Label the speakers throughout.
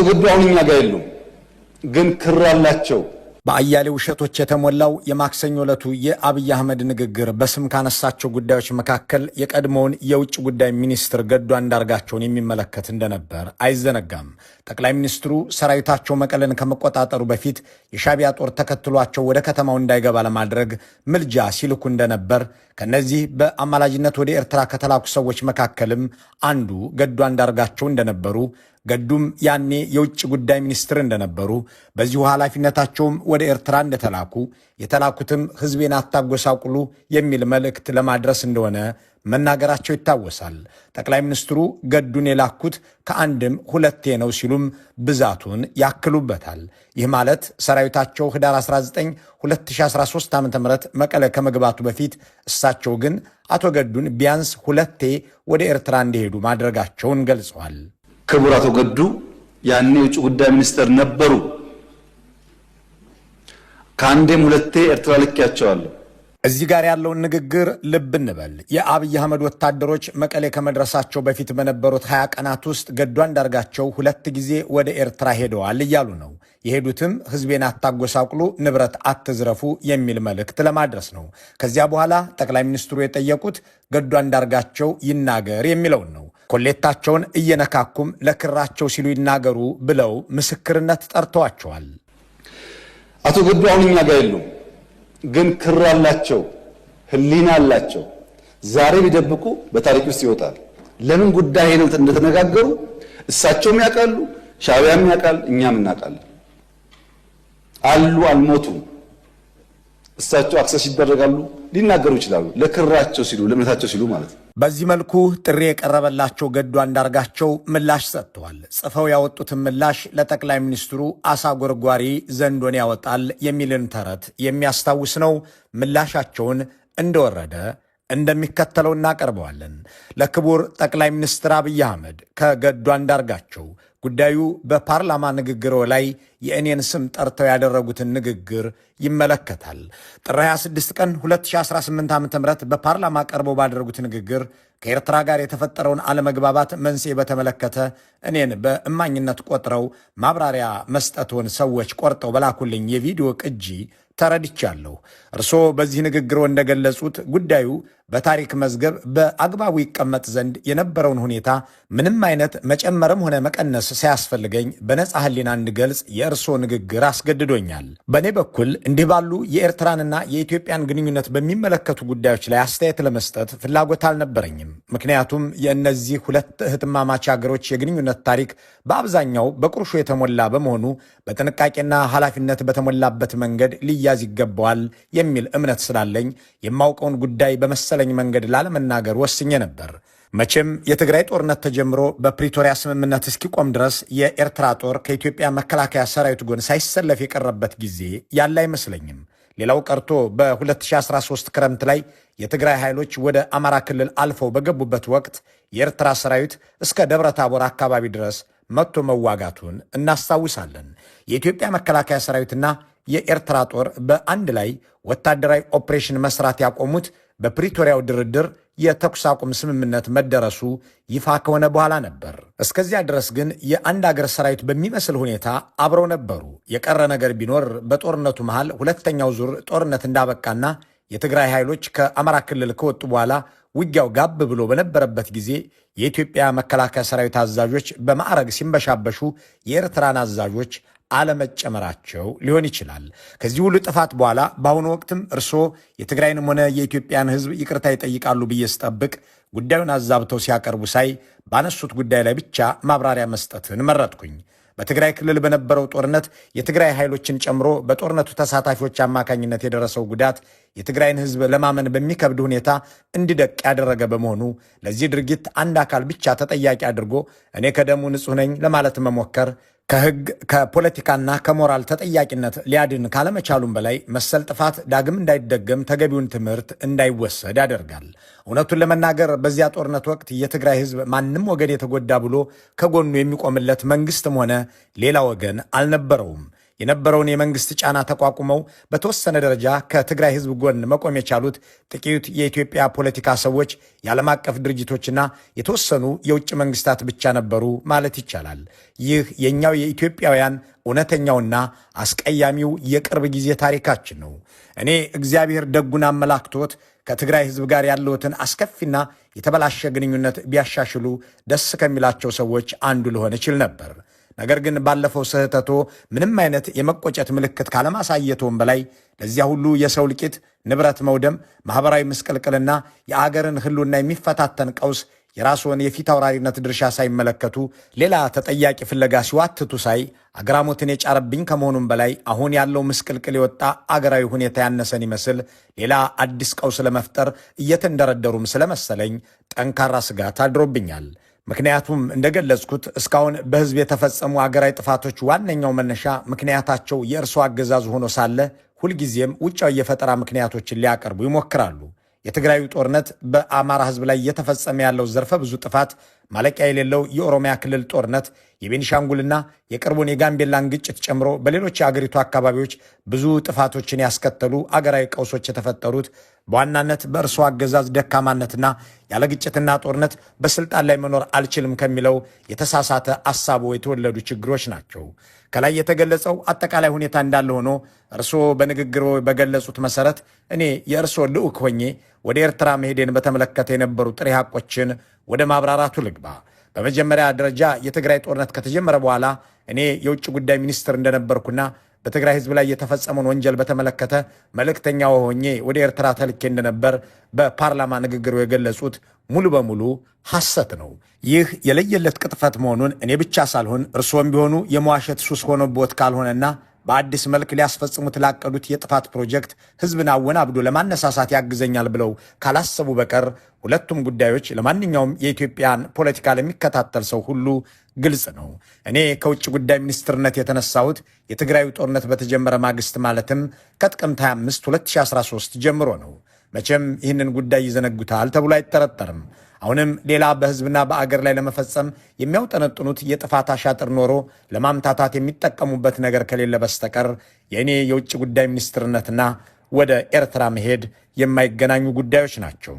Speaker 1: ገዱ አሁን እኛ ጋር የሉም፣ ግን ክር አላቸው።
Speaker 2: በአያሌ ውሸቶች የተሞላው የማክሰኞ ዕለቱ የአብይ አህመድ ንግግር በስም ካነሳቸው ጉዳዮች መካከል የቀድሞውን የውጭ ጉዳይ ሚኒስትር ገዱ አንዳርጋቸውን የሚመለከት እንደነበር አይዘነጋም። ጠቅላይ ሚኒስትሩ ሰራዊታቸው መቀለን ከመቆጣጠሩ በፊት የሻዕቢያ ጦር ተከትሏቸው ወደ ከተማው እንዳይገባ ለማድረግ ምልጃ ሲልኩ እንደነበር፣ ከነዚህ በአማላጅነት ወደ ኤርትራ ከተላኩ ሰዎች መካከልም አንዱ ገዱ አንዳርጋቸው እንደነበሩ፣ ገዱም ያኔ የውጭ ጉዳይ ሚኒስትር እንደነበሩ፣ በዚሁ ኃላፊነታቸውም ወደ ኤርትራ እንደተላኩ፣ የተላኩትም ሕዝቤን አታጎሳቁሉ የሚል መልእክት ለማድረስ እንደሆነ መናገራቸው ይታወሳል። ጠቅላይ ሚኒስትሩ ገዱን የላኩት ከአንድም ሁለቴ ነው ሲሉም ብዛቱን ያክሉበታል። ይህ ማለት ሰራዊታቸው ህዳር 19 2013 ዓ.ም መቀለ ከመግባቱ በፊት እሳቸው ግን አቶ ገዱን ቢያንስ ሁለቴ ወደ ኤርትራ እንዲሄዱ ማድረጋቸውን ገልጸዋል።
Speaker 1: ክቡር አቶ ገዱ ያኔ የውጭ ጉዳይ ሚኒስትር ነበሩ። ከአንዴም ሁለቴ ኤርትራ ልኬያቸዋለሁ።
Speaker 2: እዚህ ጋር ያለውን ንግግር ልብ እንበል። የአብይ አህመድ ወታደሮች መቀሌ ከመድረሳቸው በፊት በነበሩት 20 ቀናት ውስጥ ገዱ አንዳርጋቸው 2 ጊዜ ወደ ኤርትራ ሄደዋል እያሉ ነው። የሄዱትም ሕዝቤን አታጎሳቁሉ፣ ንብረት አትዝረፉ የሚል መልእክት ለማድረስ ነው። ከዚያ በኋላ ጠቅላይ ሚኒስትሩ የጠየቁት ገዱ አንዳርጋቸው ይናገር የሚለውን ነው። ኮሌታቸውን እየነካኩም ለክራቸው ሲሉ ይናገሩ ብለው ምስክርነት ጠርተዋቸዋል።
Speaker 1: አቶ ገዱ አሁን እኛ ጋር የሉም፣ ግን ክር አላቸው፣ ህሊና አላቸው። ዛሬ ቢደብቁ በታሪክ ውስጥ ይወጣል። ለምን ጉዳይ ሄደው እንደተነጋገሩ እሳቸውም ያውቃሉ፣ ሻዕቢያም ያውቃል፣ እኛም እናውቃለን። አሉ፣ አልሞቱም። እሳቸው አክሰስ ይደረጋሉ፣ ሊናገሩ ይችላሉ። ለክራቸው ሲሉ፣ ለእምነታቸው ሲሉ ማለት ነው።
Speaker 2: በዚህ መልኩ ጥሪ የቀረበላቸው ገዱ አንዳርጋቸው ምላሽ ሰጥተዋል። ጽፈው ያወጡትን ምላሽ ለጠቅላይ ሚኒስትሩ አሳ ጎርጓሪ ዘንዶን ያወጣል የሚልን ተረት የሚያስታውስ ነው። ምላሻቸውን እንደወረደ እንደሚከተለው እናቀርበዋለን። ለክቡር ጠቅላይ ሚኒስትር አብይ አህመድ ከገዱ አንዳርጋቸው ጉዳዩ በፓርላማ ንግግሮ ላይ የእኔን ስም ጠርተው ያደረጉትን ንግግር ይመለከታል። ጥር 26 ቀን 2018 ዓ.ም በፓርላማ ቀርበው ባደረጉት ንግግር ከኤርትራ ጋር የተፈጠረውን አለመግባባት መንስኤ በተመለከተ እኔን በእማኝነት ቆጥረው ማብራሪያ መስጠቱን ሰዎች ቆርጠው በላኩልኝ የቪዲዮ ቅጂ ተረድቻለሁ። እርስዎ በዚህ ንግግሮ እንደገለጹት ጉዳዩ በታሪክ መዝገብ በአግባቡ ይቀመጥ ዘንድ የነበረውን ሁኔታ ምንም አይነት መጨመርም ሆነ መቀነስ ሳያስፈልገኝ በነጻ ሕሊና እንድገልጽ የእርስዎ ንግግር አስገድዶኛል። በእኔ በኩል እንዲህ ባሉ የኤርትራንና የኢትዮጵያን ግንኙነት በሚመለከቱ ጉዳዮች ላይ አስተያየት ለመስጠት ፍላጎት አልነበረኝም። ምክንያቱም የእነዚህ ሁለት እህትማማች ሀገሮች የግንኙነት ታሪክ በአብዛኛው በቁርሾ የተሞላ በመሆኑ በጥንቃቄና ኃላፊነት በተሞላበት መንገድ ሊያዝ ይገባዋል የሚል እምነት ስላለኝ የማውቀውን ጉዳይ በመሰለኝ መንገድ ላለመናገር ወስኜ ነበር። መቼም የትግራይ ጦርነት ተጀምሮ በፕሪቶሪያ ስምምነት እስኪቆም ድረስ የኤርትራ ጦር ከኢትዮጵያ መከላከያ ሰራዊት ጎን ሳይሰለፍ የቀረበት ጊዜ ያለ አይመስለኝም። ሌላው ቀርቶ በ2013 ክረምት ላይ የትግራይ ኃይሎች ወደ አማራ ክልል አልፈው በገቡበት ወቅት የኤርትራ ሰራዊት እስከ ደብረ ታቦር አካባቢ ድረስ መጥቶ መዋጋቱን እናስታውሳለን። የኢትዮጵያ መከላከያ ሰራዊትና የኤርትራ ጦር በአንድ ላይ ወታደራዊ ኦፕሬሽን መስራት ያቆሙት በፕሪቶሪያው ድርድር የተኩስ አቁም ስምምነት መደረሱ ይፋ ከሆነ በኋላ ነበር። እስከዚያ ድረስ ግን የአንድ አገር ሰራዊት በሚመስል ሁኔታ አብረው ነበሩ። የቀረ ነገር ቢኖር በጦርነቱ መሃል ሁለተኛው ዙር ጦርነት እንዳበቃና የትግራይ ኃይሎች ከአማራ ክልል ከወጡ በኋላ ውጊያው ጋብ ብሎ በነበረበት ጊዜ የኢትዮጵያ መከላከያ ሰራዊት አዛዦች በማዕረግ ሲንበሻበሹ የኤርትራን አዛዦች አለመጨመራቸው ሊሆን ይችላል። ከዚህ ሁሉ ጥፋት በኋላ በአሁኑ ወቅትም እርስዎ የትግራይንም ሆነ የኢትዮጵያን ሕዝብ ይቅርታ ይጠይቃሉ ብዬ ስጠብቅ ጉዳዩን አዛብተው ሲያቀርቡ ሳይ ባነሱት ጉዳይ ላይ ብቻ ማብራሪያ መስጠትን መረጥኩኝ። በትግራይ ክልል በነበረው ጦርነት የትግራይ ኃይሎችን ጨምሮ በጦርነቱ ተሳታፊዎች አማካኝነት የደረሰው ጉዳት የትግራይን ሕዝብ ለማመን በሚከብድ ሁኔታ እንዲደቅ ያደረገ በመሆኑ ለዚህ ድርጊት አንድ አካል ብቻ ተጠያቂ አድርጎ እኔ ከደሙ ንጹሕ ነኝ ለማለት መሞከር ከሕግ ከፖለቲካና ከሞራል ተጠያቂነት ሊያድን ካለመቻሉም በላይ መሰል ጥፋት ዳግም እንዳይደገም ተገቢውን ትምህርት እንዳይወሰድ ያደርጋል። እውነቱን ለመናገር በዚያ ጦርነት ወቅት የትግራይ ሕዝብ ማንም ወገን የተጎዳ ብሎ ከጎኑ የሚቆምለት መንግስትም ሆነ ሌላ ወገን አልነበረውም። የነበረውን የመንግስት ጫና ተቋቁመው በተወሰነ ደረጃ ከትግራይ ህዝብ ጎን መቆም የቻሉት ጥቂት የኢትዮጵያ ፖለቲካ ሰዎች፣ የዓለም አቀፍ ድርጅቶችና የተወሰኑ የውጭ መንግስታት ብቻ ነበሩ ማለት ይቻላል። ይህ የኛው የኢትዮጵያውያን እውነተኛውና አስቀያሚው የቅርብ ጊዜ ታሪካችን ነው። እኔ እግዚአብሔር ደጉን አመላክቶት ከትግራይ ህዝብ ጋር ያለውትን አስከፊና የተበላሸ ግንኙነት ቢያሻሽሉ ደስ ከሚላቸው ሰዎች አንዱ ልሆን እችል ነበር። ነገር ግን ባለፈው ስህተቶ ምንም አይነት የመቆጨት ምልክት ካለማሳየቶም በላይ ለዚያ ሁሉ የሰው ልቂት፣ ንብረት መውደም፣ ማህበራዊ ምስቅልቅልና የአገርን ህልውና የሚፈታተን ቀውስ የራስዎን የፊት አውራሪነት ድርሻ ሳይመለከቱ ሌላ ተጠያቂ ፍለጋ ሲዋትቱ ሳይ አግራሞትን የጫረብኝ ከመሆኑም በላይ አሁን ያለው ምስቅልቅል የወጣ አገራዊ ሁኔታ ያነሰን ይመስል ሌላ አዲስ ቀውስ ለመፍጠር እየተንደረደሩም ስለመሰለኝ ጠንካራ ስጋት አድሮብኛል። ምክንያቱም እንደገለጽኩት እስካሁን በህዝብ የተፈጸሙ አገራዊ ጥፋቶች ዋነኛው መነሻ ምክንያታቸው የእርሶ አገዛዝ ሆኖ ሳለ ሁልጊዜም ውጫዊ የፈጠራ ምክንያቶችን ሊያቀርቡ ይሞክራሉ። የትግራዩ ጦርነት፣ በአማራ ህዝብ ላይ እየተፈጸመ ያለው ዘርፈ ብዙ ጥፋት፣ ማለቂያ የሌለው የኦሮሚያ ክልል ጦርነት፣ የቤኒሻንጉልና የቅርቡን የጋምቤላን ግጭት ጨምሮ በሌሎች የአገሪቱ አካባቢዎች ብዙ ጥፋቶችን ያስከተሉ አገራዊ ቀውሶች የተፈጠሩት በዋናነት በእርሶ አገዛዝ ደካማነትና ያለ ግጭትና ጦርነት በስልጣን ላይ መኖር አልችልም ከሚለው የተሳሳተ አሳቦ የተወለዱ ችግሮች ናቸው። ከላይ የተገለጸው አጠቃላይ ሁኔታ እንዳለ ሆኖ እርስዎ በንግግሮ በገለጹት መሰረት እኔ የእርስዎ ልዑክ ሆኜ ወደ ኤርትራ መሄዴን በተመለከተ የነበሩ ጥሬ ሐቆችን ወደ ማብራራቱ ልግባ። በመጀመሪያ ደረጃ የትግራይ ጦርነት ከተጀመረ በኋላ እኔ የውጭ ጉዳይ ሚኒስትር እንደነበርኩና በትግራይ ህዝብ ላይ የተፈጸመውን ወንጀል በተመለከተ መልእክተኛው ሆኜ ወደ ኤርትራ ተልኬ እንደነበር በፓርላማ ንግግሩ የገለጹት ሙሉ በሙሉ ሐሰት ነው። ይህ የለየለት ቅጥፈት መሆኑን እኔ ብቻ ሳልሆን እርስዎም ቢሆኑ የመዋሸት ሱስ ሆኖቦት ካልሆነና በአዲስ መልክ ሊያስፈጽሙት ላቀዱት የጥፋት ፕሮጀክት ህዝብን አወናብዶ ለማነሳሳት ያግዘኛል ብለው ካላሰቡ በቀር ሁለቱም ጉዳዮች ለማንኛውም የኢትዮጵያን ፖለቲካ ለሚከታተል ሰው ሁሉ ግልጽ ነው። እኔ ከውጭ ጉዳይ ሚኒስትርነት የተነሳሁት የትግራዩ ጦርነት በተጀመረ ማግስት ማለትም ከጥቅምት 25 2013 ጀምሮ ነው። መቼም ይህንን ጉዳይ ይዘነጉታል ተብሎ አይጠረጠርም። አሁንም ሌላ በህዝብና በአገር ላይ ለመፈጸም የሚያውጠነጥኑት የጥፋት አሻጥር ኖሮ ለማምታታት የሚጠቀሙበት ነገር ከሌለ በስተቀር የእኔ የውጭ ጉዳይ ሚኒስትርነትና ወደ ኤርትራ መሄድ የማይገናኙ ጉዳዮች ናቸው።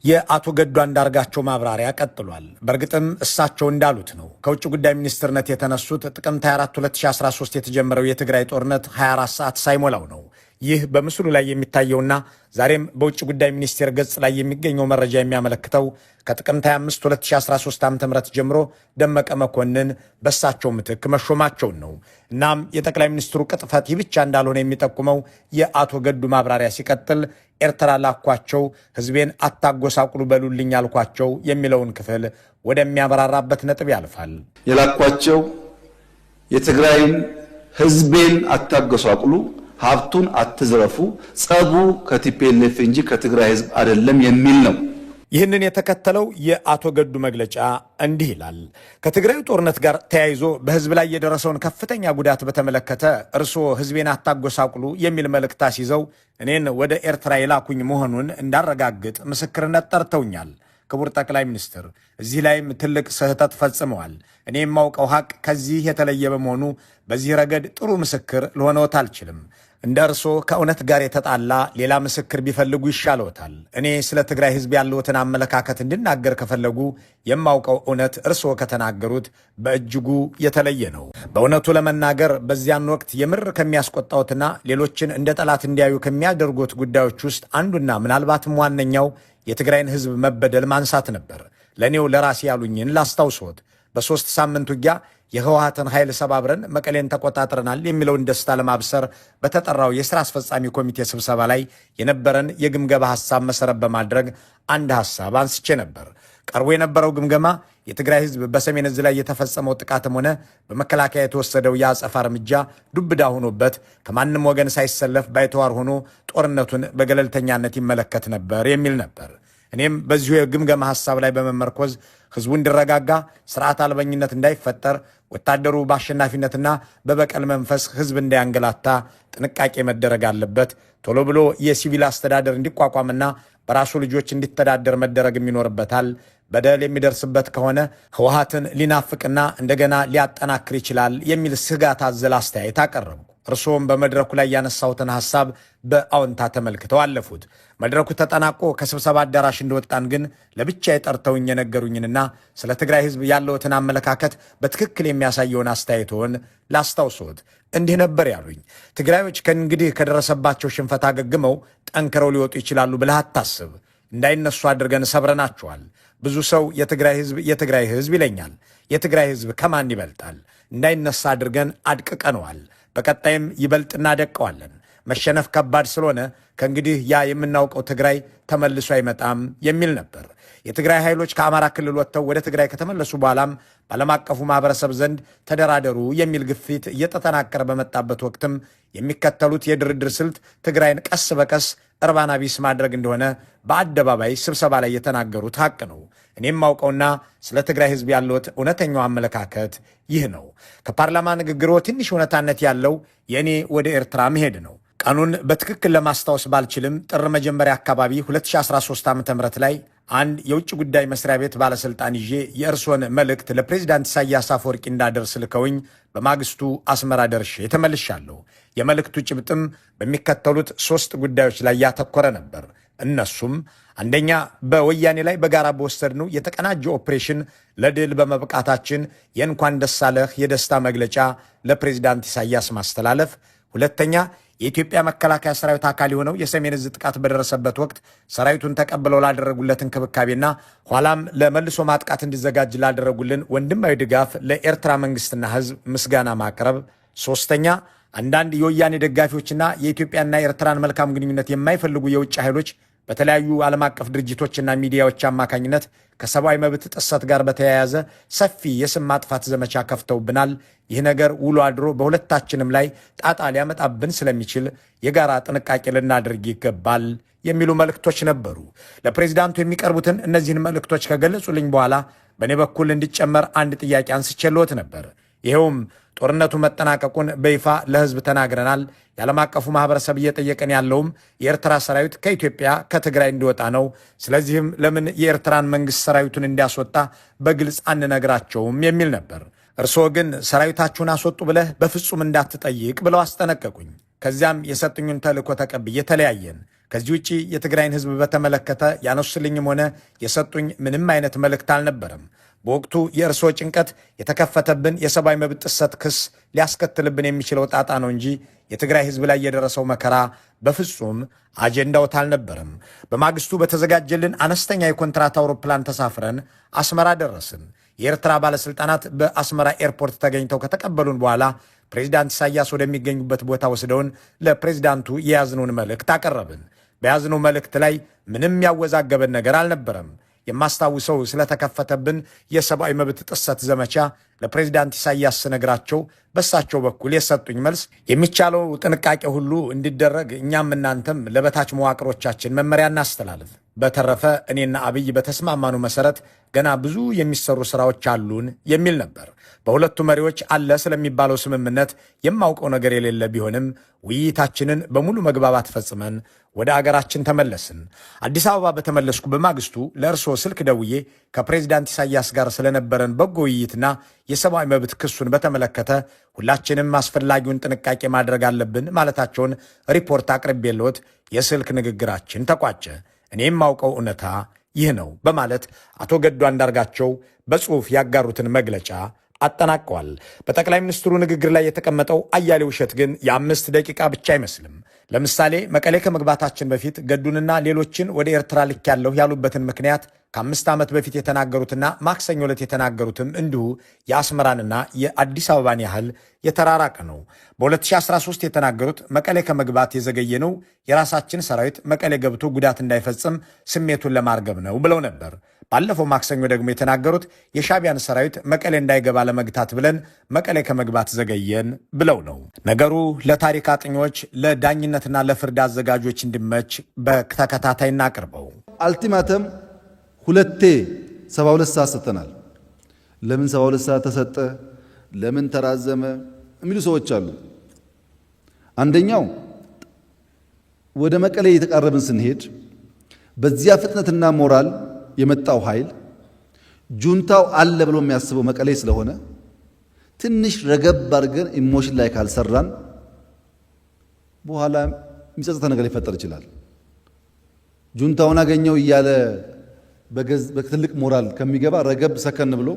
Speaker 2: የአቶ ገዱ አንዳርጋቸው ማብራሪያ ቀጥሏል። በእርግጥም እሳቸው እንዳሉት ነው። ከውጭ ጉዳይ ሚኒስትርነት የተነሱት ጥቅምት 24 2013 የተጀመረው የትግራይ ጦርነት 24 ሰዓት ሳይሞላው ነው። ይህ በምስሉ ላይ የሚታየውና ዛሬም በውጭ ጉዳይ ሚኒስቴር ገጽ ላይ የሚገኘው መረጃ የሚያመለክተው ከጥቅምት 25 2013 ዓ.ም ጀምሮ ደመቀ መኮንን በሳቸው ምትክ መሾማቸውን ነው። እናም የጠቅላይ ሚኒስትሩ ቅጥፈት ይህ ብቻ እንዳልሆነ የሚጠቁመው የአቶ ገዱ ማብራሪያ ሲቀጥል ኤርትራ ላኳቸው፣ ህዝቤን አታጎሳቁሉ በሉልኝ አልኳቸው የሚለውን ክፍል ወደሚያበራራበት ነጥብ ያልፋል።
Speaker 1: የላኳቸው የትግራይን ህዝቤን አታጎሳቁሉ፣ ሀብቱን አትዝረፉ፣ ጸቡ ከቲፒኤልኤፍ እንጂ ከትግራይ ህዝብ አይደለም የሚል ነው።
Speaker 2: ይህንን የተከተለው የአቶ ገዱ መግለጫ እንዲህ ይላል። ከትግራዩ ጦርነት ጋር ተያይዞ በህዝብ ላይ የደረሰውን ከፍተኛ ጉዳት በተመለከተ እርስዎ ህዝቤን አታጎሳቁሉ የሚል መልእክት አስይዘው እኔን ወደ ኤርትራ የላኩኝ መሆኑን እንዳረጋግጥ ምስክርነት ጠርተውኛል። ክቡር ጠቅላይ ሚኒስትር፣ እዚህ ላይም ትልቅ ስህተት ፈጽመዋል። እኔ የማውቀው ሀቅ ከዚህ የተለየ በመሆኑ በዚህ ረገድ ጥሩ ምስክር ልሆነዎት አልችልም። እንደ እርሶ ከእውነት ጋር የተጣላ ሌላ ምስክር ቢፈልጉ ይሻለዎታል። እኔ ስለ ትግራይ ህዝብ ያለዎትን አመለካከት እንድናገር ከፈለጉ የማውቀው እውነት እርሶ ከተናገሩት በእጅጉ የተለየ ነው። በእውነቱ ለመናገር በዚያን ወቅት የምር ከሚያስቆጣዎትና ሌሎችን እንደ ጠላት እንዲያዩ ከሚያደርጉት ጉዳዮች ውስጥ አንዱና ምናልባትም ዋነኛው የትግራይን ህዝብ መበደል ማንሳት ነበር። ለእኔው ለራሴ ያሉኝን ላስታውሶት። በ3 ሳምንት ውጊያ የህወሓትን ኃይል ሰባብረን መቀሌን ተቆጣጥረናል የሚለውን ደስታ ለማብሰር በተጠራው የሥራ አስፈጻሚ ኮሚቴ ስብሰባ ላይ የነበረን የግምገማ ሐሳብ መሠረት በማድረግ አንድ ሐሳብ አንስቼ ነበር። ቀርቦ የነበረው ግምገማ የትግራይ ህዝብ በሰሜን ዕዝ ላይ የተፈጸመው ጥቃትም ሆነ በመከላከያ የተወሰደው የአጸፋ እርምጃ ዱብዳ ሆኖበት ከማንም ወገን ሳይሰለፍ ባይተዋር ሆኖ ጦርነቱን በገለልተኛነት ይመለከት ነበር የሚል ነበር። እኔም በዚሁ የግምገማ ሐሳብ ላይ በመመርኮዝ ህዝቡ እንዲረጋጋ፣ ስርዓት አልበኝነት እንዳይፈጠር፣ ወታደሩ በአሸናፊነትና በበቀል መንፈስ ህዝብ እንዳያንገላታ ጥንቃቄ መደረግ አለበት፣ ቶሎ ብሎ የሲቪል አስተዳደር እንዲቋቋምና በራሱ ልጆች እንዲተዳደር መደረግም ይኖርበታል፣ በደል የሚደርስበት ከሆነ ህወሓትን ሊናፍቅና እንደገና ሊያጠናክር ይችላል የሚል ስጋት አዘል አስተያየት አቀረቡ። እርስዎም በመድረኩ ላይ ያነሳሁትን ሐሳብ በአዎንታ ተመልክተው አለፉት። መድረኩ ተጠናቆ ከስብሰባ አዳራሽ እንደወጣን ግን ለብቻ የጠርተውኝ የነገሩኝንና ስለ ትግራይ ህዝብ ያለውትን አመለካከት በትክክል የሚያሳየውን አስተያየቶን ላስታውሶት። እንዲህ ነበር ያሉኝ። ትግራዮች ከእንግዲህ ከደረሰባቸው ሽንፈት አገግመው ጠንክረው ሊወጡ ይችላሉ ብለህ አታስብ። እንዳይነሱ አድርገን ሰብረናቸዋል። ብዙ ሰው የትግራይ ህዝብ ይለኛል። የትግራይ ህዝብ ከማን ይበልጣል? እንዳይነሳ አድርገን አድቅቀነዋል። በቀጣይም ይበልጥ እናደቀዋለን። መሸነፍ ከባድ ስለሆነ ከእንግዲህ ያ የምናውቀው ትግራይ ተመልሶ አይመጣም የሚል ነበር። የትግራይ ኃይሎች ከአማራ ክልል ወጥተው ወደ ትግራይ ከተመለሱ በኋላም በዓለም አቀፉ ማህበረሰብ ዘንድ ተደራደሩ የሚል ግፊት እየተጠናከረ በመጣበት ወቅትም የሚከተሉት የድርድር ስልት ትግራይን ቀስ በቀስ እርባና ቢስ ማድረግ እንደሆነ በአደባባይ ስብሰባ ላይ የተናገሩት ሐቅ ነው። እኔም ማውቀውና ስለ ትግራይ ህዝብ ያለውት እውነተኛው አመለካከት ይህ ነው። ከፓርላማ ንግግሮ ትንሽ እውነታነት ያለው የእኔ ወደ ኤርትራ መሄድ ነው። ቀኑን በትክክል ለማስታወስ ባልችልም ጥር መጀመሪያ አካባቢ 2013 ዓ.ም ላይ አንድ የውጭ ጉዳይ መስሪያ ቤት ባለስልጣን ይዤ የእርስዎን መልእክት ለፕሬዚዳንት ኢሳያስ አፈወርቂ እንዳደርስ ልከውኝ በማግስቱ አስመራ ደርሼ ተመልሻለሁ። የመልእክቱ ጭብጥም በሚከተሉት 3 ጉዳዮች ላይ ያተኮረ ነበር። እነሱም አንደኛ፣ በወያኔ ላይ በጋራ በወሰድነው የተቀናጀ ኦፕሬሽን ለድል በመብቃታችን የእንኳን ደስ አለህ የደስታ መግለጫ ለፕሬዚዳንት ኢሳያስ ማስተላለፍ። ሁለተኛ፣ የኢትዮጵያ መከላከያ ሰራዊት አካል የሆነው የሰሜን ዕዝ ጥቃት በደረሰበት ወቅት ሰራዊቱን ተቀብለው ላደረጉለት እንክብካቤና ኋላም ለመልሶ ማጥቃት እንዲዘጋጅ ላደረጉልን ወንድማዊ ድጋፍ ለኤርትራ መንግስትና ህዝብ ምስጋና ማቅረብ። ሶስተኛ፣ አንዳንድ የወያኔ ደጋፊዎችና የኢትዮጵያና የኤርትራን መልካም ግንኙነት የማይፈልጉ የውጭ ኃይሎች በተለያዩ ዓለም አቀፍ ድርጅቶችና ሚዲያዎች አማካኝነት ከሰብአዊ መብት ጥሰት ጋር በተያያዘ ሰፊ የስም ማጥፋት ዘመቻ ከፍተውብናል። ይህ ነገር ውሎ አድሮ በሁለታችንም ላይ ጣጣ ሊያመጣብን ስለሚችል የጋራ ጥንቃቄ ልናደርግ ይገባል የሚሉ መልእክቶች ነበሩ። ለፕሬዚዳንቱ የሚቀርቡትን እነዚህን መልእክቶች ከገለጹልኝ በኋላ በእኔ በኩል እንዲጨመር አንድ ጥያቄ አንስቼልዎት ነበር። ይኸውም ጦርነቱ መጠናቀቁን በይፋ ለህዝብ ተናግረናል። የዓለም አቀፉ ማህበረሰብ እየጠየቀን ያለውም የኤርትራ ሰራዊት ከኢትዮጵያ ከትግራይ እንዲወጣ ነው። ስለዚህም ለምን የኤርትራን መንግስት ሰራዊቱን እንዲያስወጣ በግልጽ አንነግራቸውም የሚል ነበር። እርስዎ ግን ሰራዊታችሁን አስወጡ ብለህ በፍጹም እንዳትጠይቅ ብለው አስጠነቀቁኝ። ከዚያም የሰጡኝን ተልእኮ ተቀብዬ ተለያየን። ከዚህ ውጪ የትግራይን ህዝብ በተመለከተ ያነሱልኝም ሆነ የሰጡኝ ምንም አይነት መልእክት አልነበረም። በወቅቱ የእርስዎ ጭንቀት የተከፈተብን የሰብአዊ መብት ጥሰት ክስ ሊያስከትልብን የሚችለው ጣጣ ነው እንጂ የትግራይ ህዝብ ላይ የደረሰው መከራ በፍጹም አጀንዳዎት አልነበረም። በማግስቱ በተዘጋጀልን አነስተኛ የኮንትራት አውሮፕላን ተሳፍረን አስመራ ደረስን። የኤርትራ ባለሥልጣናት በአስመራ ኤርፖርት ተገኝተው ከተቀበሉን በኋላ ፕሬዚዳንት ኢሳያስ ወደሚገኙበት ቦታ ወስደውን ለፕሬዚዳንቱ የያዝነውን መልእክት አቀረብን። በያዝነው መልእክት ላይ ምንም ያወዛገበን ነገር አልነበረም። የማስታውሰው ስለተከፈተብን የሰብአዊ መብት ጥሰት ዘመቻ ለፕሬዚዳንት ኢሳያስ ስነግራቸው በሳቸው በኩል የሰጡኝ መልስ የሚቻለው ጥንቃቄ ሁሉ እንዲደረግ እኛም እናንተም ለበታች መዋቅሮቻችን መመሪያ እናስተላልፍ። በተረፈ እኔና አብይ በተስማማኑ መሰረት ገና ብዙ የሚሰሩ ስራዎች አሉን የሚል ነበር። በሁለቱ መሪዎች አለ ስለሚባለው ስምምነት የማውቀው ነገር የሌለ ቢሆንም ውይይታችንን በሙሉ መግባባት ፈጽመን ወደ አገራችን ተመለስን። አዲስ አበባ በተመለስኩ በማግስቱ ለእርስዎ ስልክ ደውዬ ከፕሬዚዳንት ኢሳያስ ጋር ስለነበረን በጎ ውይይትና የሰብአዊ መብት ክሱን በተመለከተ ሁላችንም አስፈላጊውን ጥንቃቄ ማድረግ አለብን ማለታቸውን ሪፖርት አቅርቤልዎት የስልክ ንግግራችን ተቋጨ። እኔም ማውቀው እውነታ ይህ ነው በማለት አቶ ገዱ አንዳርጋቸው በጽሑፍ ያጋሩትን መግለጫ አጠናቀዋል። በጠቅላይ ሚኒስትሩ ንግግር ላይ የተቀመጠው አያሌ ውሸት ግን የ5 ደቂቃ ብቻ አይመስልም። ለምሳሌ መቀሌ ከመግባታችን በፊት ገዱንና ሌሎችን ወደ ኤርትራ ልክ ያለሁ ያሉበትን ምክንያት ከ5 ዓመት በፊት የተናገሩትና ማክሰኞ ዕለት የተናገሩትም እንዲሁ የአስመራንና የአዲስ አበባን ያህል የተራራቀ ነው። በ2013 የተናገሩት መቀሌ ከመግባት የዘገየ ነው፣ የራሳችን ሰራዊት መቀሌ ገብቶ ጉዳት እንዳይፈጽም ስሜቱን ለማርገብ ነው ብለው ነበር። ባለፈው ማክሰኞ ደግሞ የተናገሩት የሻዕቢያን ሰራዊት መቀሌ እንዳይገባ ለመግታት ብለን መቀሌ ከመግባት ዘገየን ብለው ነው። ነገሩ ለታሪክ አጥኚዎች፣ ለዳኝነትና ለፍርድ አዘጋጆች እንዲመች በተከታታይ እናቅርበው።
Speaker 1: አልቲማተም ሁለቴ 72 ሰዓት ሰጥተናል። ለምን 72 ሰዓት ተሰጠ? ለምን ተራዘመ? የሚሉ ሰዎች አሉ። አንደኛው ወደ መቀሌ እየተቃረብን ስንሄድ በዚያ ፍጥነትና ሞራል የመጣው ኃይል ጁንታው አለ ብሎ የሚያስበው መቀሌ ስለሆነ ትንሽ ረገብ አድርገን ኢሞሽን ላይ ካልሰራን በኋላ የሚጸጽተ ነገር ሊፈጠር ይችላል። ጁንታውን አገኘው እያለ በትልቅ ሞራል ከሚገባ ረገብ ሰከን ብሎ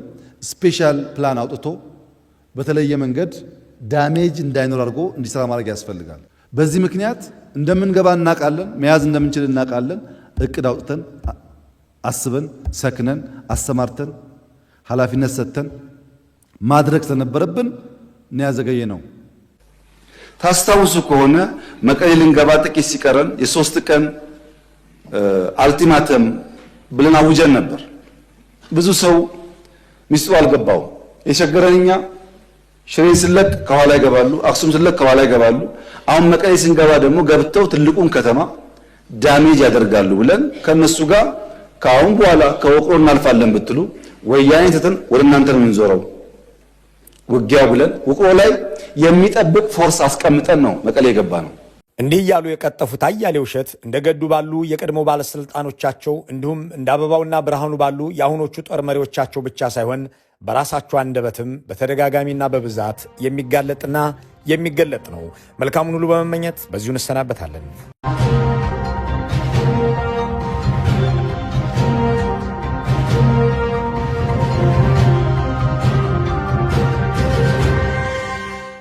Speaker 1: ስፔሻል ፕላን አውጥቶ በተለየ መንገድ ዳሜጅ እንዳይኖር አድርጎ እንዲሰራ ማድረግ ያስፈልጋል። በዚህ ምክንያት እንደምንገባ እናውቃለን፣ መያዝ እንደምንችል እናውቃለን። እቅድ አውጥተን አስበን ሰክነን አሰማርተን ኃላፊነት ሰጥተን ማድረግ ስለነበረብን ነው ያዘገየ ነው። ታስታውሱ ከሆነ መቀሌ ልንገባ ጥቂት ሲቀረን የ3 ቀን አልቲማተም ብለን አውጀን ነበር። ብዙ ሰው ሚስጥሩ አልገባው። የቸገረንኛ ሽሬን ስለቅ ከኋላ ይገባሉ፣ አክሱም ስለቅ ከኋላ ይገባሉ። አሁን መቀሌ ስንገባ ደግሞ ገብተው ትልቁን ከተማ ዳሜጅ ያደርጋሉ ብለን ከነሱ ጋር ከአሁን በኋላ ከውቅሮ እናልፋለን ብትሉ ወያኔ ትተን ወደ እናንተ ነው የምንዞረው ውጊያው ብለን ውቅሮ ላይ የሚጠብቅ ፎርስ አስቀምጠን ነው መቀሌ የገባ ነው።
Speaker 2: እንዲህ እያሉ የቀጠፉት አያሌ ውሸት እንደ ገዱ ባሉ የቀድሞ ባለስልጣኖቻቸው እንዲሁም እንደ አበባውና ብርሃኑ ባሉ የአሁኖቹ ጦር መሪዎቻቸው ብቻ ሳይሆን በራሳቸው አንደበትም በተደጋጋሚና በብዛት የሚጋለጥና የሚገለጥ ነው። መልካሙን ሁሉ በመመኘት በዚሁ እንሰናበታለን።